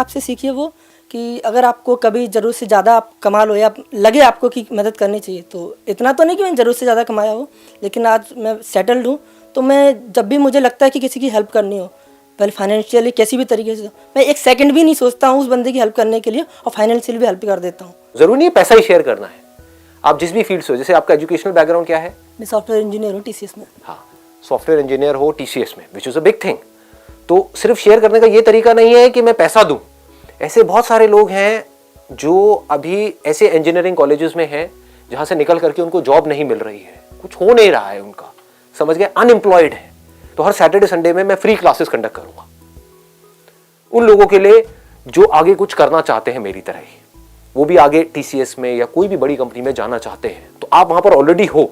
आपसे सीखी है वो कि अगर आपको कभी ज़रूरत से ज़्यादा आप कमा लो या लगे आपको कि मदद करनी चाहिए, तो इतना तो नहीं कि मैंने ज़रूरत से ज़्यादा कमाया हो, लेकिन आज मैं सेटल्ड हूँ, तो मैं जब भी मुझे लगता है कि किसी की हेल्प करनी हो, पहले फाइनेंशियली किसी भी तरीके से, मैं एक सेकंड भी नहीं सोचता हूँ उस बंदे की हेल्प करने के लिए, और फाइनेंशियली भी हेल्प कर देता हूँ। जरूरी नहीं पैसा ही शेयर करना है, आप जिस भी फील्ड से हो। जैसे आपका एजुकेशनल बैकग्राउंड क्या है? मैं सॉफ्टवेयर इंजीनियर हूँ TCS में। हाँ, सॉफ्टवेयर इंजीनियर हो TCS में, which is a big thing. तो सिर्फ शेयर करने का ये तरीका नहीं है कि मैं पैसा दूं। ऐसे बहुत सारे लोग हैं जो अभी ऐसे इंजीनियरिंग कॉलेजेस में हैं जहां से निकल करके उनको जॉब नहीं मिल रही है, कुछ हो नहीं रहा है उनका, समझ गए, अनएम्प्लॉयड है। तो हर सैटरडे संडे में मैं फ्री क्लासेस कंडक्ट करूंगा उन लोगों के लिए जो आगे कुछ करना चाहते हैं मेरी तरह ही, वो भी आगे TCS में या कोई भी बड़ी कंपनी में जाना चाहते हैं। तो आप वहां पर ऑलरेडी हो,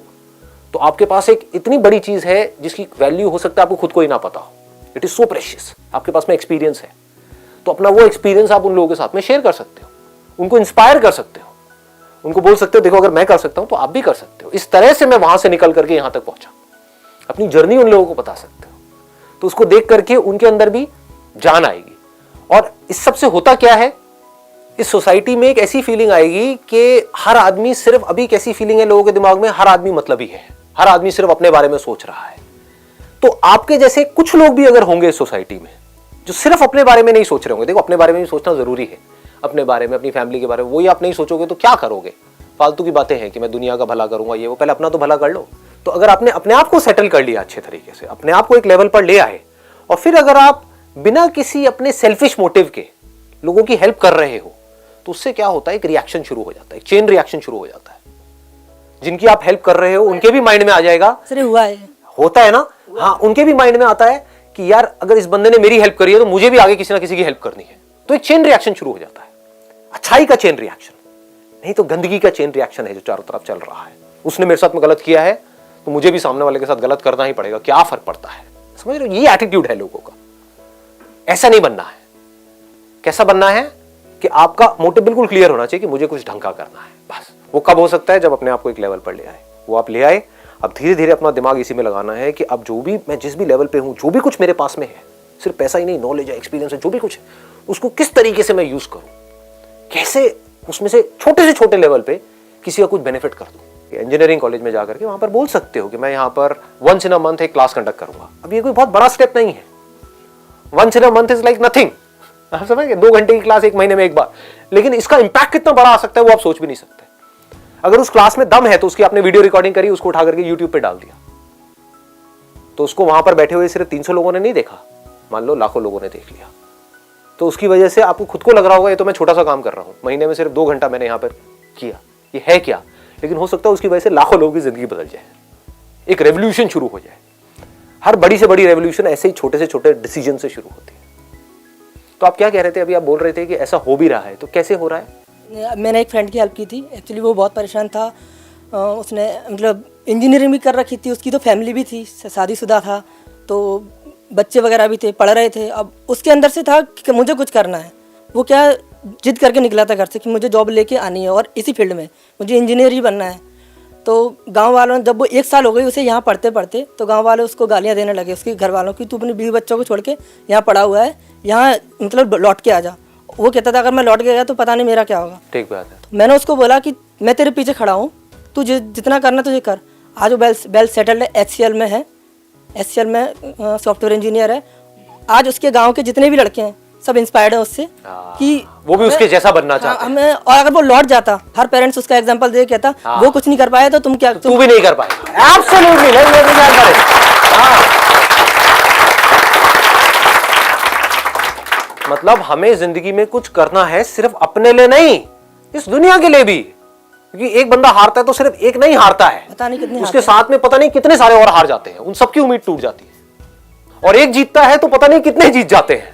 तो आपके पास एक इतनी बड़ी चीज है जिसकी वैल्यू हो सकता है आपको खुद को ही ना पता हो। It is so precious. आपके पास में एक्सपीरियंस है, तो अपना वो एक्सपीरियंस आप उन लोगों के साथ में शेयर कर सकते हो, उनको इंस्पायर कर सकते हो, उनको बोल सकते हो देखो अगर मैं कर सकता हूं तो आप भी कर सकते हो। इस तरह से मैं वहां से निकल करके यहां तक पहुंचा, अपनी जर्नी उन लोगों को बता सकते हो, तो उसको देख करके उनके अंदर भी जान आएगी। और इस सबसे होता क्या है, इस सोसाइटी में एक ऐसी फीलिंग आएगी कि हर आदमी सिर्फ, अभी कैसी फीलिंग है लोगों के दिमाग में, हर आदमी मतलबी है, हर आदमी सिर्फ अपने बारे में सोच रहा है। तो आपके जैसे कुछ लोग भी अगर होंगे इस सोसाइटी में जो सिर्फ अपने बारे में नहीं सोच रहे होंगे, देखो अपने बारे में भी सोचना जरूरी है, अपने बारे में, अपनी फैमिली के बारे में, वही आप नहीं सोचोगे तो क्या करोगे? फालतू की बातें हैं कि मैं दुनिया का भला करूंगा, ये वो, पहले अपना तो भला कर लो। तो अगर आपने अपने आप को सेटल कर लिया अच्छे तरीके से, अपने आप को एक लेवल पर ले आए, और फिर अगर आप बिना किसी अपने सेल्फिश मोटिव के लोगों की हेल्प कर रहे हो, तो उससे क्या होता है, एक रिएक्शन शुरू हो जाता है, एक चेन रिएक्शन शुरू हो जाता है। जिनकी आप हेल्प कर रहे हो उनके भी माइंड में आ जाएगा, सर हुआ है, होता है ना, हाँ, उनके भी माइंड में आता है कि यार अगर इस बंदे ने मेरी हेल्प करी है तो मुझे भी आगे किसी ना किसी की हेल्प करनी है। तो एक चेन रिएक्शन शुरू हो जाता है, अच्छाई का चेन रिएक्शन, नहीं तो गंदगी का चेन रिएक्शन है जो चारों तरफ चल रहा है। उसने मेरे साथ में गलत किया है तो मुझे भी सामने वाले के साथ गलत करना ही पड़ेगा, क्या फर्क पड़ता है? समझ रहे हो, ये एटीट्यूड है लोगों का। ऐसा नहीं बनना है। कैसा बनना है कि आपका मोटिव बिल्कुल क्लियर होना चाहिए कि मुझे कुछ ढंग का करना है, बस। वो कब हो सकता है, जब अपने आप को एक लेवल पर ले आए, वो आप ले आए। अब धीरे धीरे अपना दिमाग इसी में लगाना है कि अब जो भी मैं जिस भी लेवल पे हूं, जो भी कुछ मेरे पास में है, सिर्फ पैसा ही नहीं, नॉलेज है, एक्सपीरियंस है, जो भी कुछ है, उसको किस तरीके से मैं यूज करूं, कैसे उसमें से छोटे लेवल पे किसी का कुछ बेनिफिट कर दूं। इंजीनियरिंग कॉलेज में जाकर के वहां पर बोल सकते हो कि मैं यहाँ पर वंस इन अ मंथ एक क्लास कंडक्ट करूंगा। अब ये कोई बहुत बड़ा स्टेप नहीं है, once in a month is like nothing, आप समझ गए, 2 घंटे की क्लास 1 महीने में एक बार, लेकिन इसका इंपैक्ट कितना बड़ा आ सकता है वो आप सोच भी नहीं सकते। अगर उस क्लास में दम है तो उसकी आपने वीडियो रिकॉर्डिंग करी, उसको उठा करके YouTube पे डाल दिया, तो उसको वहां पर बैठे हुए सिर्फ 300 लोगों ने नहीं देखा, मान लो लाखों लोगों ने देख लिया। तो उसकी वजह से आपको खुद को लग रहा होगा ये तो मैं छोटा सा काम कर रहा हूं, महीने में सिर्फ 2 घंटा मैंने यहां पर किया, ये है क्या? लेकिन हो सकता है उसकी वजह से लाखों लोगों की जिंदगी बदल जाए, एक रेवोल्यूशन शुरू हो जाए। हर बड़ी से बड़ी रेवोल्यूशन ऐसे ही छोटे से छोटे डिसीजन से शुरू होती है। तो आप क्या कह रहे थे अभी? आप बोल रहे थे कि ऐसा हो भी रहा है, तो कैसे हो रहा है? मैंने एक फ्रेंड की हेल्प की थी, एक्चुअली वो बहुत परेशान था, उसने मतलब इंजीनियरिंग भी कर रखी थी, उसकी तो फैमिली भी थी, शादीशुदा था, तो बच्चे वगैरह भी थे, पढ़ रहे थे। अब उसके अंदर से था कि मुझे कुछ करना है, वो क्या जिद करके निकला था घर से कि मुझे जॉब लेके आनी है और इसी फील्ड में मुझे इंजीनियर ही बनना है। तो गांव वालों ने, जब वो 1 साल हो गई उसे यहाँ पढ़ते पढ़ते, तो गांव वाले उसको गालियाँ देने लगे, उसके घर वालों की, तू अपनी बीवी बच्चों को छोड़ के यहाँ पढ़ा हुआ है, यहाँ मतलब लौट के आ जा। वो कहता था अगर मैं लौट के गया तो पता नहीं मेरा क्या होगा। ठीक बात है। तो मैंने उसको बोला कि मैं तेरे पीछे खड़ा हूँ, तू जितना करना तुझे कर। आज वो वेल सेटल्ड है, HCL में है, HCL में सॉफ्टवेयर इंजीनियर है। आज उसके गाँव के जितने भी लड़के हैं सब इंस्पायर्ड है उससे कि वो भी उसके जैसा बनना चाहते हैं। और अगर वो लौट जाता, हर पेरेंट्स उसका एग्जांपल दे कहता वो कुछ नहीं कर पाया तो तुम क्या, तू भी नहीं कर पाएगा। एब्सोल्युटली, मतलब हमें जिंदगी में कुछ करना है, सिर्फ अपने लिए नहीं, इस दुनिया के लिए भी। क्योंकि एक बंदा हारता है तो सिर्फ एक नहीं हारता है, पता नहीं कितने उसके साथ में पता नहीं कितने सारे और हार जाते हैं, उन सबकी उम्मीद टूट जाती है। और एक जीतता है तो पता नहीं कितने जीत जाते हैं।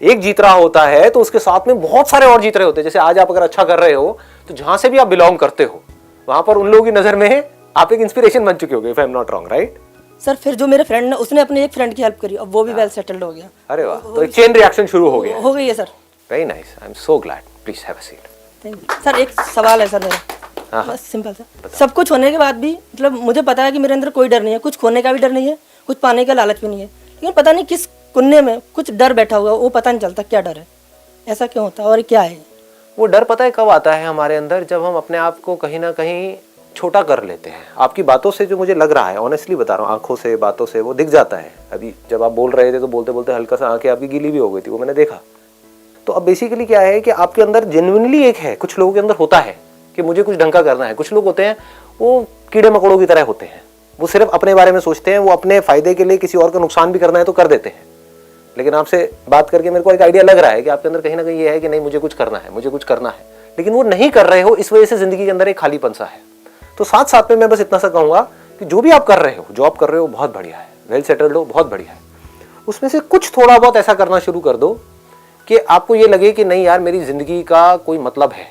एक जीत रहा होता है तो उसके साथ में बहुत सारे और जीत रहे होते हैं। जैसे आज आप अगर अच्छा कर रहे हो तो जहां से भी आप बिलोंग करते हो वहां पर उन लोगों की नजर में आप एक इंस्पिरेशन बन चुके होगे, if I am not wrong, right? Sir फिर जो मेरे फ्रेंड ने, उसने अपने एक फ्रेंड की हेल्प करी, अब वो भी वेल सेटल्ड हो गया। अरे वाह, तो एक चेन रिएक्शन शुरू हो गया। हो गई है sir. Very nice, I am so glad. Please have a seat. Thank you sir. एक सवाल है सर मेरा, बस सिंपल सा। सब कुछ होने के बाद भी मतलब मुझे पता है कि मेरे अंदर कोई डर नहीं है, कुछ खोने का भी डर नहीं है, कुछ पाने का लालच भी नहीं है, लेकिन पता नहीं किस कुन्ने में कुछ डर बैठा हुआ है, वो पता नहीं चलता क्या डर है। ऐसा क्यों होता है और क्या है? वो डर पता है कब आता है हमारे अंदर, जब हम अपने आप को कहीं ना कहीं छोटा कर लेते हैं। आपकी बातों से जो मुझे लग रहा है, ऑनेस्टली बता रहा हूँ, आंखों से बातों से वो दिख जाता है। अभी जब आप बोल रहे थे तो बोलते बोलते हल्का सा आंखें आपकी गीली भी हो गई थी, वो मैंने देखा। तो अब बेसिकली क्या है कि आपके अंदर जेन्युइनली एक है, कुछ लोगों के अंदर होता है कि मुझे कुछ ढंग का करना है। कुछ लोग होते हैं वो कीड़े मकोड़ों की तरह होते हैं, वो सिर्फ अपने बारे में सोचते हैं, वो अपने फायदे के लिए किसी और का नुकसान भी करना है तो कर देते हैं। लेकिन आपसे बात करके मेरे को एक आइडिया लग रहा है कि आपके अंदर कहीं ना कहीं ये है कि नहीं मुझे कुछ करना है, मुझे कुछ करना है, लेकिन वो नहीं कर रहे हो, इस वजह से जिंदगी के अंदर एक खालीपन सा है। तो साथ साथ में मैं बस इतना सा कहूंगा कि जो भी आप कर रहे हो, जॉब कर रहे हो, बहुत बढ़िया है, वेल सेटल्ड हो, बहुत बढ़िया है। उसमें से कुछ थोड़ा बहुत ऐसा करना शुरू कर दो कि आपको ये लगे कि नहीं यार मेरी जिंदगी का कोई मतलब है,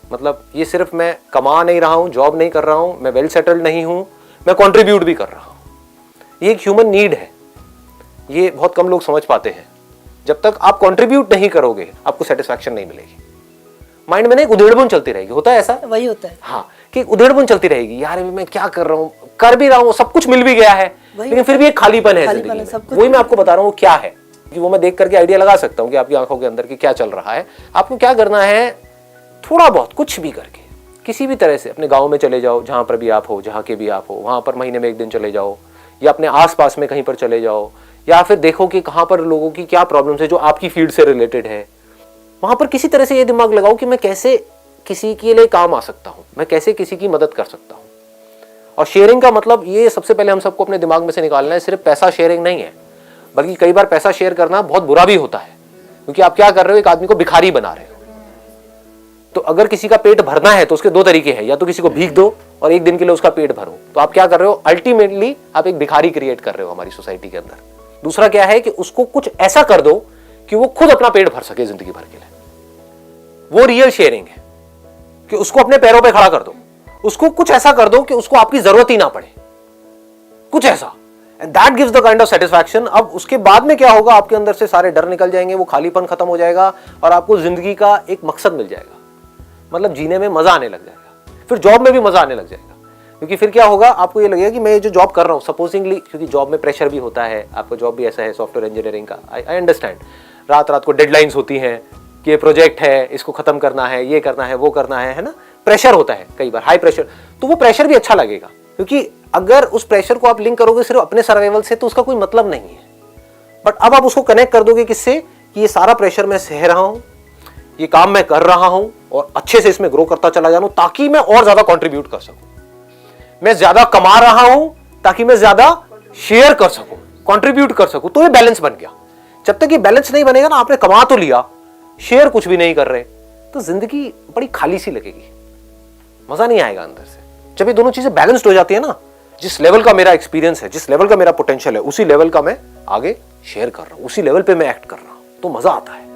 मतलब ये सिर्फ मैं कमा नहीं रहा हूं, जॉब नहीं कर रहा हूं, मैं वेल सेटल्ड नहीं हूं, मैं कंट्रीब्यूट भी कर रहा हूं। ये एक ह्यूमन नीड है, ये बहुत कम लोग समझ पाते हैं। जब तक आप कंट्रीब्यूट नहीं करोगे आपको सेटिस्फैक्शन नहीं मिलेगी। माइंड में ना एक उधेड़बुन चलती रहेगी, होता है ऐसा? वही होता है। हाँ, कि उधेड़बुन चलती रहेगी, यार मैं क्या कर रहा हूँ, कर भी रहा हूँ, सब कुछ मिल भी गया है, लेकिन फिर भी एक खालीपन है जिंदगी में। वही मैं आपको बता रहा हूँ क्या है, कि वो मैं देख करके आइडिया लगा सकता हूँ कि आपकी आंखों के अंदर की क्या चल रहा है। आपको क्या करना है, थोड़ा बहुत कुछ भी करके किसी भी तरह से अपने गांव में चले जाओ, जहां पर भी आप हो, जहां के भी आप हो, वहां पर महीने में एक दिन चले जाओ, या अपने आसपास में कहीं पर चले जाओ, या फिर देखो कि कहां पर लोगों की क्या प्रॉब्लम्स है जो आपकी फील्ड से रिलेटेड है। वहां पर किसी तरह से ये दिमाग लगाओ कि मैं कैसे किसी के लिए काम आ सकता हूं, मैं कैसे किसी की मदद कर सकता हूं। और शेयरिंग का मतलब ये सबसे पहले हम सबको अपने दिमाग में से निकालना है, सिर्फ पैसा शेयरिंग नहीं है, बल्कि कई बार पैसा शेयर करना बहुत बुरा भी होता है, क्योंकि आप क्या कर रहे हो, एक आदमी को भिखारी बना रहे हो। तो अगर किसी का पेट भरना है तो उसके दो तरीके हैं, या तो किसी को भीख दो और एक दिन के लिए उसका पेट भरो। तो आप क्या कर रहे हो, अल्टीमेटली आप एक भिखारी क्रिएट कर रहे हो हमारी सोसाइटी के अंदर। दूसरा क्या है कि उसको कुछ ऐसा कर दो कि वो खुद अपना पेट भर सके जिंदगी भर के लिए। वो रियल शेयरिंग है कि उसको अपने पैरों पे खड़ा कर दो, उसको कुछ ऐसा कर दो कि उसको आपकी जरूरत ही ना पड़े, कुछ ऐसा, and that gives the kind of satisfaction. अब उसके बाद में क्या होगा, आपके अंदर से सारे डर निकल जाएंगे, वो खालीपन खत्म हो जाएगा और आपको जिंदगी का एक मकसद मिल जाएगा, मतलब जीने में मजा आने लग जाएगा। फिर जॉब में भी मजा आने लग जाएगा, क्योंकि फिर क्या होगा, आपको ये लगेगा कि मैं ये जो जॉब कर रहा हूँ, सपोजिंगली, क्योंकि जॉब में प्रेशर भी होता है, आपका जॉब भी ऐसा है सॉफ्टवेयर इंजीनियरिंग का, आई अंडरस्टैंड, रात रात को डेडलाइंस होती हैं कि ये प्रोजेक्ट है, इसको खत्म करना है, ये करना है, वो करना है ना, प्रेशर होता है कई बार, हाई प्रेशर। तो वो प्रेशर भी अच्छा लगेगा, क्योंकि अगर उस प्रेशर को आप लिंक करोगे सिर्फ अपने सर्वाइवल से तो उसका कोई मतलब नहीं है। बट अब आप उसको कनेक्ट कर दोगे किससे, कि ये सारा प्रेशर मैं सह रहा हूं, ये काम मैं कर रहा हूं और अच्छे से इसमें ग्रो करता चला जाऊं, ताकि मैं और ज्यादा कंट्रीब्यूट कर सकूं, मैं ज्यादा कमा रहा हूं ताकि मैं ज्यादा शेयर कर सकूं, कंट्रीब्यूट कर सकूं। तो ये बैलेंस बन गया। जब तक ये बैलेंस नहीं बनेगा ना, आपने कमा तो लिया, शेयर कुछ भी नहीं कर रहे, तो जिंदगी बड़ी खाली सी लगेगी, मजा नहीं आएगा अंदर से। जब ये दोनों चीजें बैलेंस्ड हो जाती है ना, जिस लेवल का मेरा एक्सपीरियंस है, जिस लेवल का मेरा पोटेंशियल है, उसी लेवल का मैं आगे शेयर कर रहा हूं, उसी लेवल पे मैं एक्ट कर रहा हूं, तो मजा आता है।